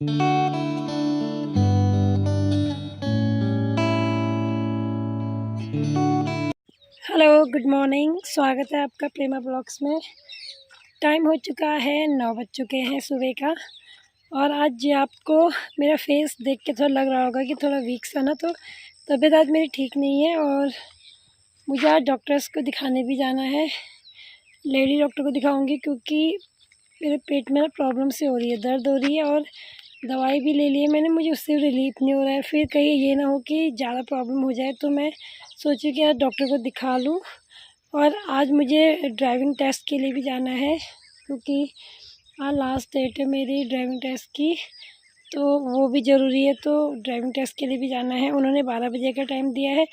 Hello, good morning. स्वागत है आपका प्रेमा ब्लॉग्स में। टाइम हो चुका है, 9 बज चुके हैं सुबह का। और आज आपको मेरा फेस देख के थोड़ा लग रहा होगा कि थोड़ा वीक सा ना, तो तबीयत आज मेरी ठीक नहीं है और मुझे आज डॉक्टर्स को दिखाने भी जाना है। लेडी डॉक्टर को दिखाऊंगी क्योंकि मेरे पेट में ना प्रॉब्लम से हो रही है, दर्द हो रही है और दवाई भी ले ली है मैंने, मुझे उससे रिलीफ नहीं हो रहा है। फिर कहीं ये ना हो कि ज़्यादा प्रॉब्लम हो जाए, तो मैं सोची कि आज डॉक्टर को दिखा लूँ। और आज मुझे ड्राइविंग टेस्ट के लिए भी जाना है क्योंकि आज लास्ट डेट है मेरी ड्राइविंग टेस्ट की, तो वो भी ज़रूरी है। तो ड्राइविंग टेस्ट के लिए भी जाना है। उन्होंने 12 बजे का टाइम दिया है।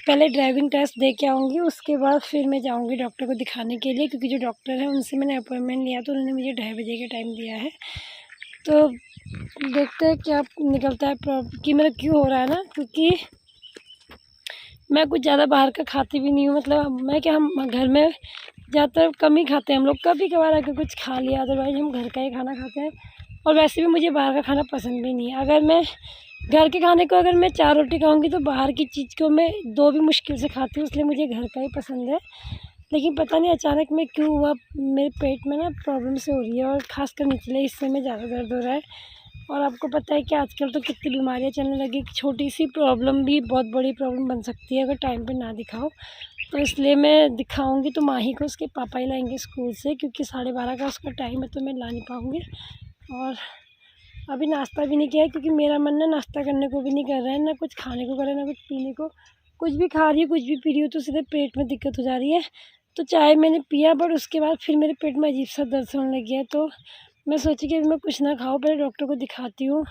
पहले ड्राइविंग टेस्ट दे के आऊँगी, उसके बाद फिर मैं जाऊँगी डॉक्टर को दिखाने के लिए, क्योंकि जो डॉक्टर है उनसे मैंने अपॉइंटमेंट लिया, तो उन्होंने मुझे 2:30 बजे का टाइम दिया है। तो देखते हैं क्या निकलता है कि मेरा क्यों हो रहा है ना, क्योंकि मैं कुछ ज़्यादा बाहर का खाती भी नहीं हूँ। मतलब मैं क्या, हम घर में ज़्यादातर कम ही खाते हैं हम लोग, कभी कभार आकर कुछ खा लिया, अदरवाइज़ हम घर का ही खाना खाते हैं। और वैसे भी मुझे बाहर का खाना पसंद भी नहीं है। अगर मैं घर के खाने को, अगर मैं 4 रोटी खाऊंगी तो बाहर की चीज़ को मैं 2 भी मुश्किल से खाती हूँ, इसलिए मुझे घर का ही पसंद है। लेकिन पता नहीं अचानक में क्यों हुआ, मेरे पेट में ना प्रॉब्लम से हो रही है और ख़ासकर निचले हिस्से में ज़्यादा दर्द हो रहा है। और आपको पता है कि आजकल तो कितनी बीमारियां चलने लगी कि छोटी सी प्रॉब्लम भी बहुत बड़ी प्रॉब्लम बन सकती है अगर टाइम पे ना दिखाओ। तो इसलिए मैं दिखाऊंगी तो माही को उसके पापा ही लाएंगे स्कूल से, क्योंकि 12:30 का उसका टाइम है, तो मैं ला नहीं पाऊँगी। और अभी नाश्ता भी नहीं किया है क्योंकि मेरा मन ना नाश्ता करने को भी नहीं कर रहा है, ना कुछ खाने को कर रहा है, ना कुछ पीने को। कुछ भी खा रही हूँ, कुछ भी पी रही हूँ तो सीधे पेट में दिक्कत हो जा रही है। तो चाय मैंने पिया, बट उसके बाद फिर मेरे पेट में अजीब सा दर्द होने लग गया। तो मैं सोची कि अभी मैं कुछ ना खाऊं, पहले डॉक्टर को दिखाती हूँ,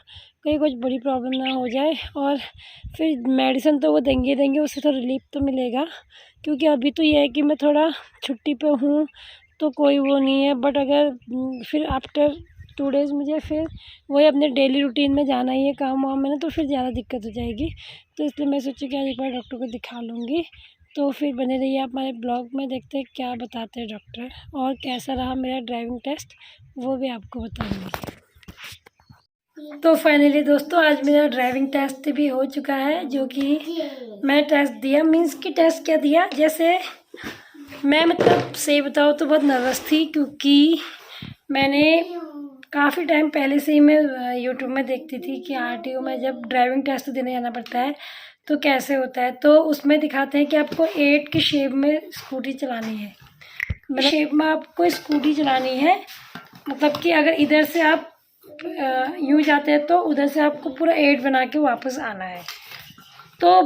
कहीं कुछ बड़ी प्रॉब्लम ना हो जाए। और फिर मेडिसिन तो वो देंगे, उससे तो रिलीफ तो मिलेगा। क्योंकि अभी तो ये है कि मैं थोड़ा छुट्टी पे हूँ, तो कोई वो नहीं है। बट अगर फिर आफ्टर 2 डेज़ मुझे फिर वही अपने डेली रूटीन में जाना ही है काम वाम में ना, तो फिर ज़्यादा दिक्कत हो जाएगी। तो इसलिए मैं सोची कि आज एक बार डॉक्टर को दिखा लूँगी। तो फिर बने रहिए आप हमारे ब्लॉग में, देखते हैं क्या बताते हैं डॉक्टर और कैसा रहा मेरा ड्राइविंग टेस्ट, वो भी आपको बताऊंगी। तो फाइनली दोस्तों, आज मेरा ड्राइविंग टेस्ट भी हो चुका है, जो कि मैं टेस्ट दिया, मीन्स कि टेस्ट क्या दिया, जैसे मैं मतलब सही बताऊँ तो बहुत नर्वस थी, क्योंकि मैंने काफ़ी टाइम पहले से ही मैं यूट्यूब में देखती थी कि आरटीओ में जब ड्राइविंग टेस्ट देने जाना पड़ता है तो कैसे होता है। तो उसमें दिखाते हैं कि आपको 8 की शेप में स्कूटी चलानी है, मतलब शेप में आपको स्कूटी चलानी है। मतलब कि अगर इधर से आप यूँ जाते हैं तो उधर से आपको पूरा 8 बना के वापस आना है। तो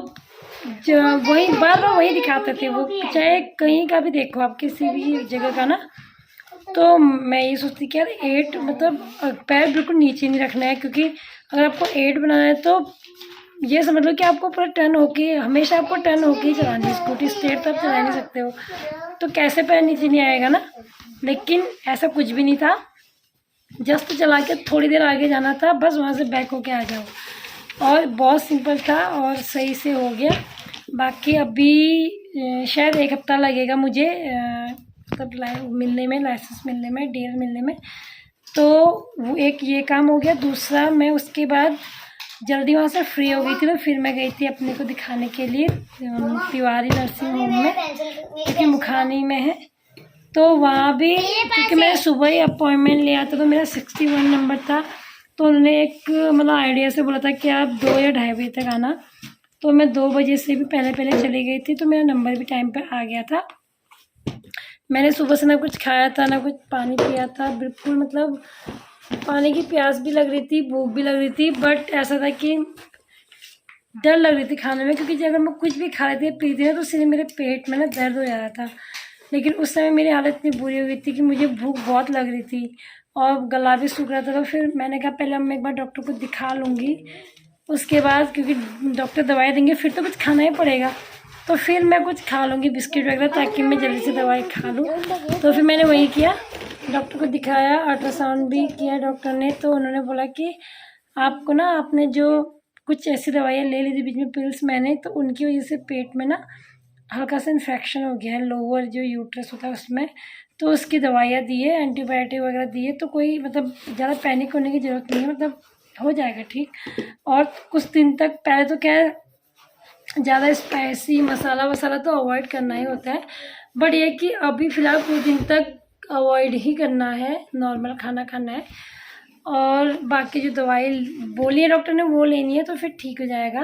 वही बार बार वही दिखाते थे वो, चाहे कहीं का भी देखो आप, किसी भी जगह का ना। तो मैं ये सोचती कि यार 8 मतलब पैर बिल्कुल नीचे नहीं रखना है, क्योंकि अगर आपको 8 बनाना है तो ये समझ लो कि आपको पूरा टर्न होके, हमेशा आपको टर्न होके ही चलानी है स्कूटी, स्ट्रेट तो आप चला नहीं सकते हो। तो कैसे पैर नीचे नहीं आएगा ना। लेकिन ऐसा कुछ भी नहीं था, जस्ट चला के थोड़ी देर आगे जाना था, बस वहाँ से बैक होके आ जाओ। और बहुत सिंपल था और सही से हो गया। बाकी अभी शायद 1 हफ्ता लगेगा मुझे मतलब मिलने में, लाइसेंस मिलने में, डीएल मिलने में। तो वो एक ये काम हो गया। दूसरा, मैं उसके बाद जल्दी वहाँ से फ्री हो गई थी, तो फिर मैं गई थी अपने को दिखाने के लिए तिवारी नर्सिंग होम में, क्योंकि मुखानी में है। तो वहाँ भी क्योंकि मैंने सुबह ही अपॉइंटमेंट लिया था, तो मेरा 61 नंबर था। तो उन्होंने एक मतलब आइडिया से बोला था कि आप 2 या 2:30 बजे तक आना। तो मैं 2 बजे से भी पहले चली गई थी, तो मेरा नंबर भी टाइम पे आ गया था। मैंने सुबह से ना कुछ खाया था, ना कुछ पानी पिया था, बिल्कुल मतलब पानी की प्यास भी लग रही थी, भूख भी लग रही थी, बट ऐसा था कि डर लग रही थी खाने में, क्योंकि अगर मैं कुछ भी खा रही थी पीती ना तो सीधे मेरे पेट में ना दर्द हो जा रहा था। लेकिन उस समय मेरी हालत इतनी बुरी हो गई थी कि मुझे भूख बहुत लग रही थी और गला भी सूख रहा था। तो फिर मैंने कहा पहले मैं एक बार डॉक्टर को दिखा लूँगी, उसके बाद क्योंकि डॉक्टर दवाई देंगे फिर तो कुछ खाना ही पड़ेगा, तो फिर मैं कुछ खा लूँगी बिस्किट वगैरह, ताकि मैं जल्दी से दवाई खा लूँ। तो फिर मैंने वही किया, डॉक्टर को दिखाया, अल्ट्रासाउंड भी किया डॉक्टर ने। तो उन्होंने बोला कि आपको ना, आपने जो कुछ ऐसी दवाइयाँ ले ली थी बीच में पिल्स मैंने, तो उनकी वजह से पेट में ना हल्का सा इन्फेक्शन हो गया है, लोअर जो यूट्रस होता है उसमें। तो उसकी दवाइयाँ दी है, एंटीबायोटिक वगैरह दी है। तो कोई मतलब ज़्यादा पैनिक होने की ज़रूरत नहीं है, मतलब हो जाएगा ठीक। और कुछ दिन तक पहले तो क्या है, ज़्यादा स्पाइसी मसाला वसाला तो अवॉइड करना ही होता है, बट ये कि अभी फ़िलहाल कुछ दिन तक अवॉइड ही करना है, नॉर्मल खाना खाना है। और बाकी जो दवाई बोली है डॉक्टर ने वो लेनी है, तो फिर ठीक हो जाएगा।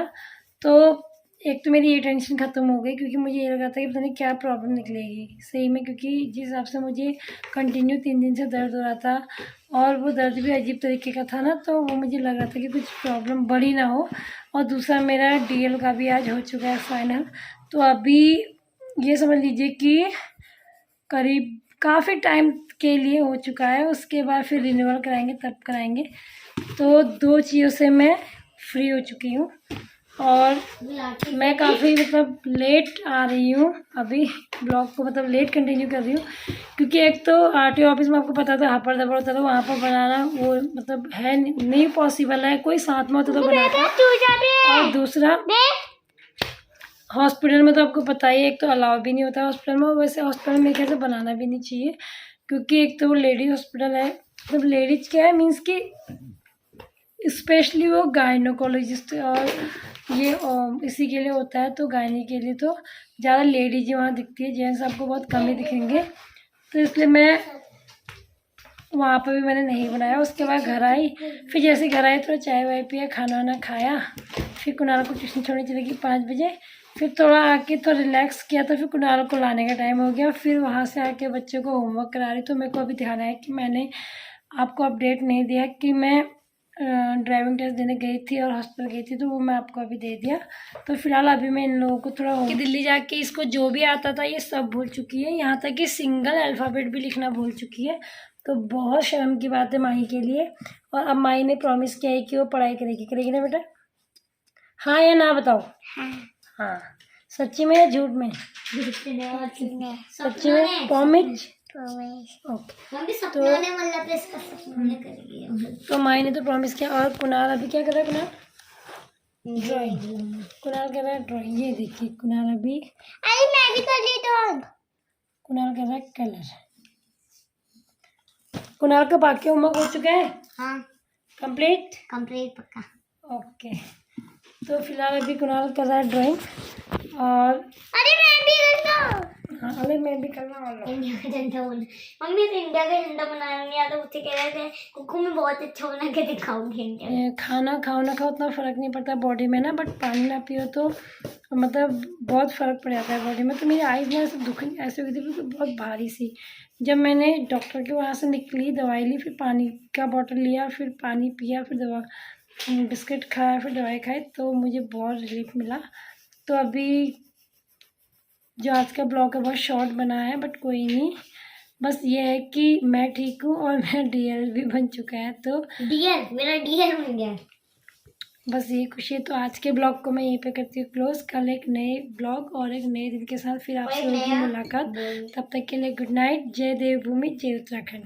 तो एक तो मेरी ये टेंशन ख़त्म हो गई, क्योंकि मुझे ये लगा था कि पता नहीं क्या प्रॉब्लम निकलेगी सही में, क्योंकि जिस हिसाब से मुझे कंटिन्यू 3 दिन से दर्द हो रहा था और वो दर्द भी अजीब तरीके का था ना, तो वो मुझे लग रहा था कि कुछ प्रॉब्लम बड़ी ना हो। और दूसरा मेरा DL का भी आज हो चुका है फाइनल, तो अभी ये समझ लीजिए कि करीब काफ़ी टाइम के लिए हो चुका है। उसके बाद फिर रिन्यूअल कराएंगे तब कराएंगे। तो 2 चीज़ों से मैं फ्री हो चुकी हूँ और मैं काफ़ी मतलब लेट आ रही हूँ अभी ब्लॉग को, मतलब लेट कंटिन्यू कर रही हूँ, क्योंकि एक तो RTO ऑफिस में आपको पता था हापड़ दबड़ होता था, वहाँ पर बनाना वो मतलब है नहीं पॉसिबल है, कोई साथ में होता तो बनाता। और दूसरा हॉस्पिटल में तो आपको पता ही है, एक तो अलाउ भी नहीं होता हॉस्पिटल में, वैसे हॉस्पिटल में कैसे बनाना भी नहीं चाहिए, क्योंकि एक तो वो लेडीज हॉस्पिटल है, मतलब लेडीज क्या है मीन्स कि स्पेशली वो गायनोकोलॉजिस्ट और ये इसी के लिए होता है, तो गायनी के लिए तो ज़्यादा लेडीज ही वहाँ दिखती है, जेंट्स आपको बहुत कम ही दिखेंगे। तो इसलिए मैं वहाँ पर भी मैंने नहीं बनाया। उसके बाद घर आई, फिर जैसे घर आई थोड़ा चाय वाय पिया, खाना वाना खाया, फिर कुणाल को ट्यूशन छोड़ने चली गई 5 बजे, फिर थोड़ा आके तो रिलैक्स किया, तो फिर कुणाल को लाने का टाइम हो गया, फिर वहाँ से आके बच्चों को होमवर्क करा रही। तो मेरे को अभी ध्यान आया कि मैंने आपको अपडेट नहीं दिया कि मैं ड्राइविंग टेस्ट देने गई थी और हॉस्पिटल गई थी, तो वो मैं आपको अभी दे दिया। तो फिलहाल अभी मैं इन लोगों को थोड़ा कि दिल्ली जाके इसको जो भी आता था ये सब भूल चुकी है, यहाँ तक कि सिंगल अल्फ़ाबेट भी लिखना भूल चुकी है। तो बहुत शर्म की बात है माही के लिए। और अब माही ने प्रॉमिस किया है कि वो पढ़ाई करेगी, करेगी ना बेटा? हाँ या ना बताओ? हाँ सच्ची में या झूठ में? सच्ची में प्रॉमिस? ओके, तो माही ने तो प्रॉमिस किया। और कुणाल अभी क्या कर रहा है? कुणाल ड्राइंग, कुणाल कर रहा है ड्राइंग। ये देखिए कुणाल अभी, अरे मैं भी कर लेता हूँ। कुणाल कर रहा है कलर। कुणाल का बाकी होमवर्क हो चुका है? हाँ कंप्लीट पक्का। ओके, तो फिलहाल अभी कुणाल कर रहा है ड्राइंग। और अरे मैं भी करता हूँ। हाँ अरे मैं भी करना वाला। इंडिया का झंडा बोल, मम्मी तो इंडिया का झंडा बनाना नहीं आता, मुझसे कह रहे थे कुकू मैं बहुत अच्छा बना के दिखाऊंगी इंडिया। खाना खाओ ना खाओ उतना फ़र्क नहीं पड़ता बॉडी में ना, बट पानी ना पियो तो मतलब बहुत फ़र्क पड़ जाता है बॉडी में। तो मेरी आईज ना ऐसे दुखनी ऐसे हुई थी, बहुत भारी सी। जब मैंने डॉक्टर के वहाँ से निकली, दवाई ली, फिर पानी का बॉटल लिया, फिर पानी पिया, फिर दवा बिस्किट खाया, फिर दवाई खाई, तो मुझे बहुत रिलीफ मिला। तो अभी जो आज का ब्लॉग है बहुत शॉर्ट बना है, बट कोई नहीं, बस ये है कि मैं ठीक हूँ और मेरा DL भी बन चुका है। तो मेरा DL बन गया, बस ये खुशी है। तो आज के ब्लॉग को मैं यहीं पे करती हूँ क्लोज। कल एक नए ब्लॉग और एक नए दिन के साथ फिर आपसे होगी मुलाकात। तब तक के लिए गुड नाइट। जय देवभूमि, जय उत्तराखंड।